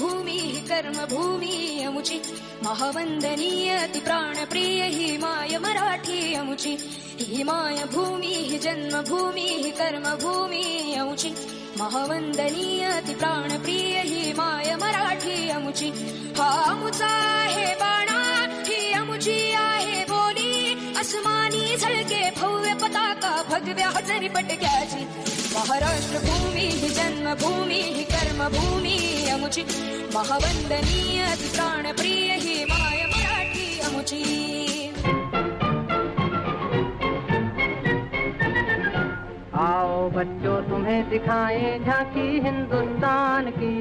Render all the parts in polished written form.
जन्मभूमिः कर्मभूमिः अमुची महावंदनीय अति प्राणप्रिय ही my Marathi अमुची he my भूमिः जन्मभूमिः कर्मभूमिः अमुची महावंदनीय अति प्राणप्रिय ही माय मराठी अमुची हा अमुचा आहे बाणा ही अमुची आहे बोली अस्मानी झळके भव्य पताका भगव्या हजरी पटक्याची महाराष्ट्र भूमी ही जन्मभूमी ही कर्मभूमी अमुची महावंदनीय अति प्राणप्रिय ही माय मराठी अमुची। आओ बच्चों तुम्हें दिखाएं झांकी हिंदुस्तान की,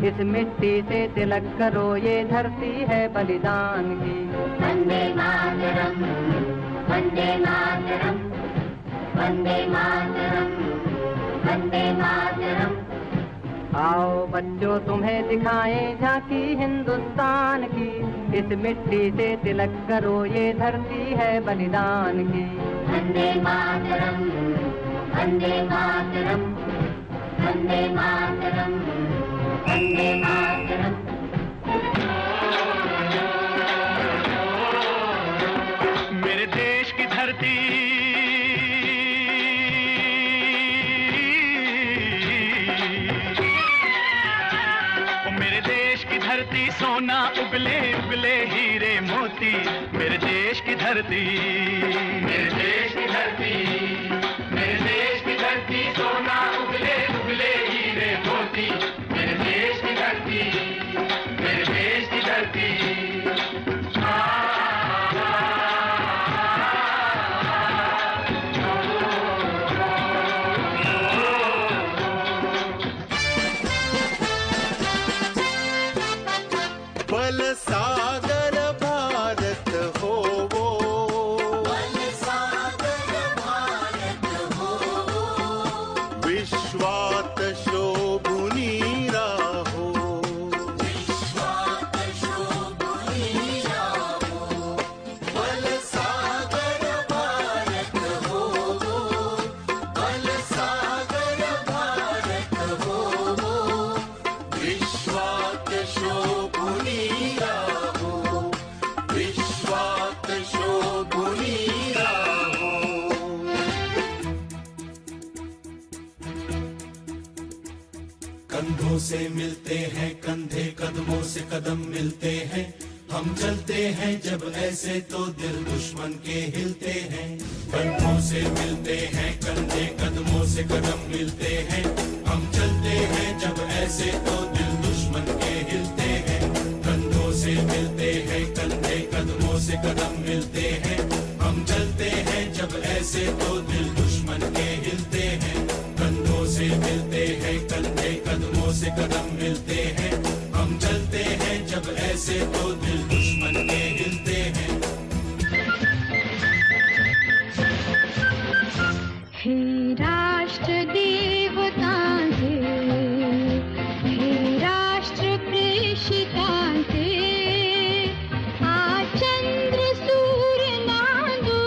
इस मिट्टी से तिलक करो ये धरती है बलिदान की। वंदे मातरम वंदे मातरम वंदे मातरम वंदे मातरम। आओ बच्चों तुम्हें दिखाएं झांकी हिंदुस्तान की, इस मिट्टी से तिलक करो ये धरती है बलिदान की। वंदे मातरम वंदे मातरम वंदे मातरम वंदे मातरम। मेरे देश की धरती मेरे देश की धरती सोना उगले उगले हीरे मोती। मेरे देश की धरती मेरे देश की धरती मेरे देश की धरती सोना उगले उगले हीरे मोती। मेरे देश की धरती मेरे देश की धरती। बल सागर भारत हो वो, बल सागर भारत हो वो, विश्वात शोभुनी राहो, विश्वात शोभुनी राहो। बल सागर भारत हो वो, बल सागर भारत हो वो, विश्वात शोभुनी राहो, विश्वात शोभुनी राहो। कंधों से मिलते हैं कंधे, कदमों से कदम मिलते हैं। हम चलते हैं जब ऐसे तो दिल दुश्मन के हिलते हैं। कंधों से मिलते हैं कंधे, कदमों से कदम मिलते हैं। हम चलते हैं जब ऐसे तो दिल दुश्मन के हिलते हैं। कंधों से मिलते हैं कंधे, कदमों से कदम मिलते हैं। हम चलते हैं जब ऐसे तो दिल दुश्मन के हिलते हैं। कंधों से मिलते हैं कंधे, कदमों से कदम मिलते हैं। हम चलते हैं जब ऐसे तो दिल दुश्मन के हिलते हैं। हे राष्ट्र देवतांचे, हे राष्ट्र प्रेषितांचे, आज चंद्र सूर्य नांदो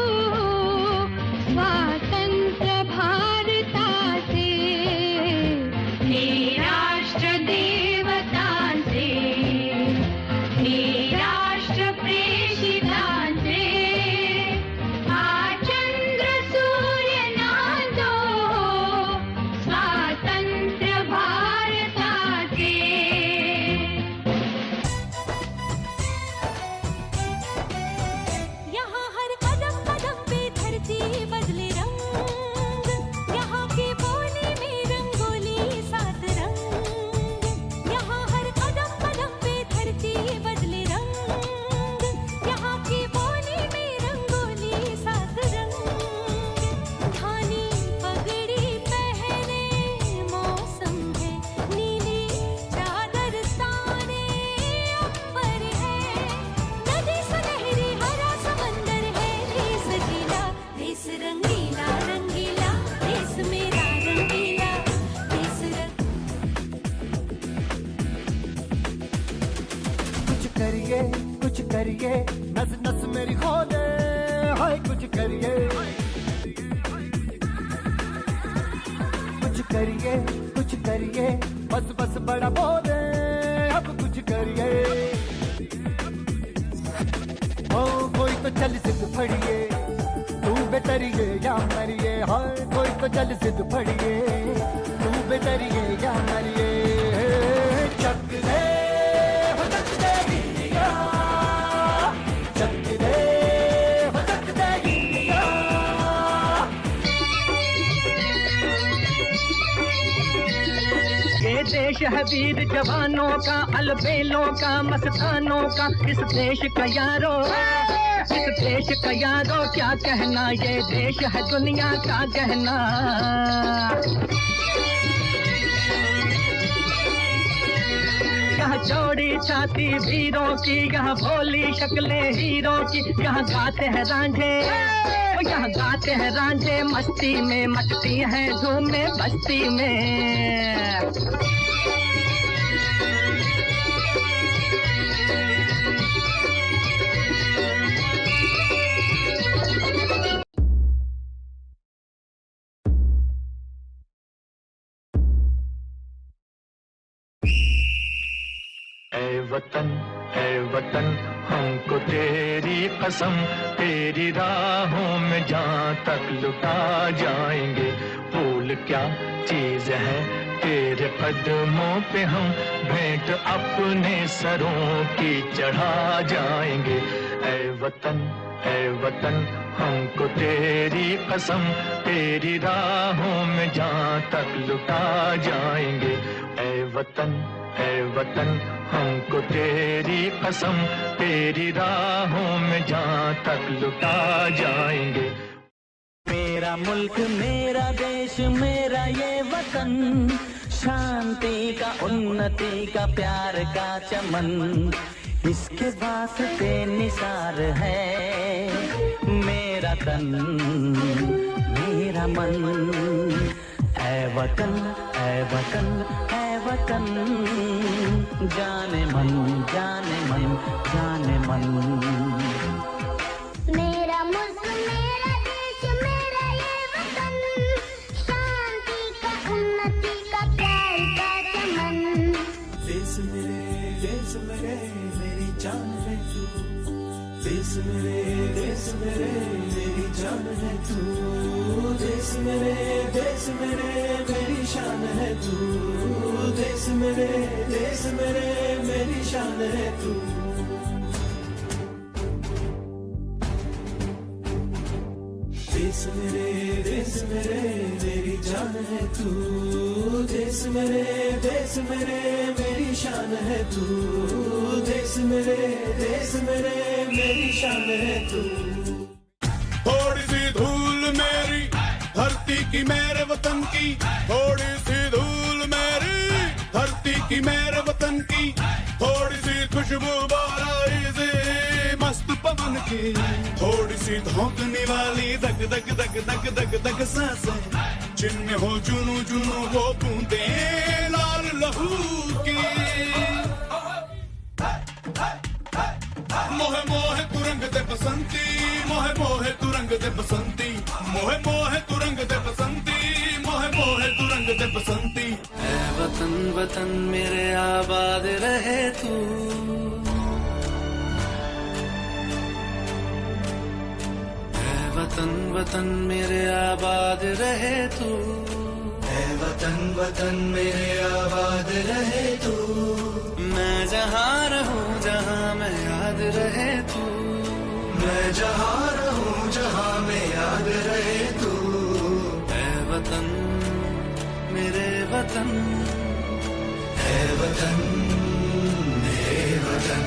स्वातंत्र्य भारताचे। हे राष्ट्र देवतांचे, हे राष्ट्र प्रेषितांचे, आज चंद्र सूर्य नांदो स्वातंत्र्य भारताचे। यहाँ हर कदम कदम पे धरती बदले रंग, यहाँ की बोली में रंगोली सात रंग। यहाँ हर कदम कदम पे धरती बदले रंग, यहाँ की बोली में रंगोली सात रंग। धानी पगड़ी पहने मौसम है, नीली चादर ताने ऊपर है। नदी सुनहरी हरा समंदर है, देश गीला देश रंगीला रंगीला, देश मेरा रंगीला देश कुछ करिए नस नस मेरी खोले, हाय कुछ करिए बस बस बड़ा बोले, अब कुछ करिए। ओ कोई तो चल सिद्ध फड़िए, तू बेतरिए या मरिए। हाय कोई तो चल सिद्ध फड़िए, तू बेतरिए या मरिए। चक दे हो चक दे इंडिया, चक दे हो चक दे इंडिया। ये देश है वीर जवानों का, अलबेलों का, मस्तानों का। इस देश का यारो, इस देश का यारो क्या कहना, ये देश है दुनिया का गहना। यहाँ चौड़ी छाती वीरों की, यहाँ भोली शक्लें हीरों की। यहाँ गाते हैं रांझे, यहाँ गाते हैं रांझे मस्ती में, मचती हैं धूमें बस्ती में। ऐ वतन हमको तेरी कसम, तेरी राहों में जहाँ तक लुटा जाएंगे। फूल क्या चीज है तेरे कदमों पे, हम भेंट अपने सरों की चढ़ा जाएंगे। ऐ वतन हमको तेरी कसम, तेरी राहों में जहाँ तक लुटा जाएंगे। ऐ वतन हमको तेरी कसम, तेरी राहों में जहाँ तक लुटा जाएंगे। मेरा मुल्क मेरा देश मेरा ये वतन, शांति का उन्नति का प्यार का चमन, इसके वास्ते निसार है मेरा तन मेरा मन। ऐ वतन ऐ वतन ऐ वतन, जाने मन जाने मन जाने मन। मेरा मुल्क मेरा देश मेरा ये वतन, शांति का उन्नति का प्यार का चमन। देश मेरे मेरी जान है तू, देश मेरे मेरी जान है तू। देश मेरे मेरी शान है तू, देश मेरे मेरी शान है तू। देश मेरे मेरी जान है तू, देश मेरे मेरी शान है तू। देश मेरे मेरी शान है तू। थोड़ी सी धूल मेरी धरती की मेरे वतन की, थोड़ी सी धूल मेरी धरती की मेरे वतन की, थोड़ी सी खुशबू बाराई से मस्त पवन की, थोड़ी सी धोकने वाली दग दग दग दग दग दग सांसें, जिनमें हो जुनू जुनू वो बूंदे लाल लहू की। मोहे मोहे तुरंग दे बसंती, मोहे मोहे तुरंग दे बसंती, मोहे मोहे तुरंग दे बसंती, मोहे मोहे तुरंग दे बसंती। ऐ वतन वतन मेरे आबाद रहे तू, ऐ वतन वतन मेरे आबाद रहे तू। ऐ वतन मेरे आबाद रहे तू। मैं जहाँ रहूँ जहाँ मैं याद रहे तू, मैं जहाँ रहूँ जहाँ मैं याद रहे तू। ऐ वतन मेरे वतन, ऐ वतन मेरे वतन।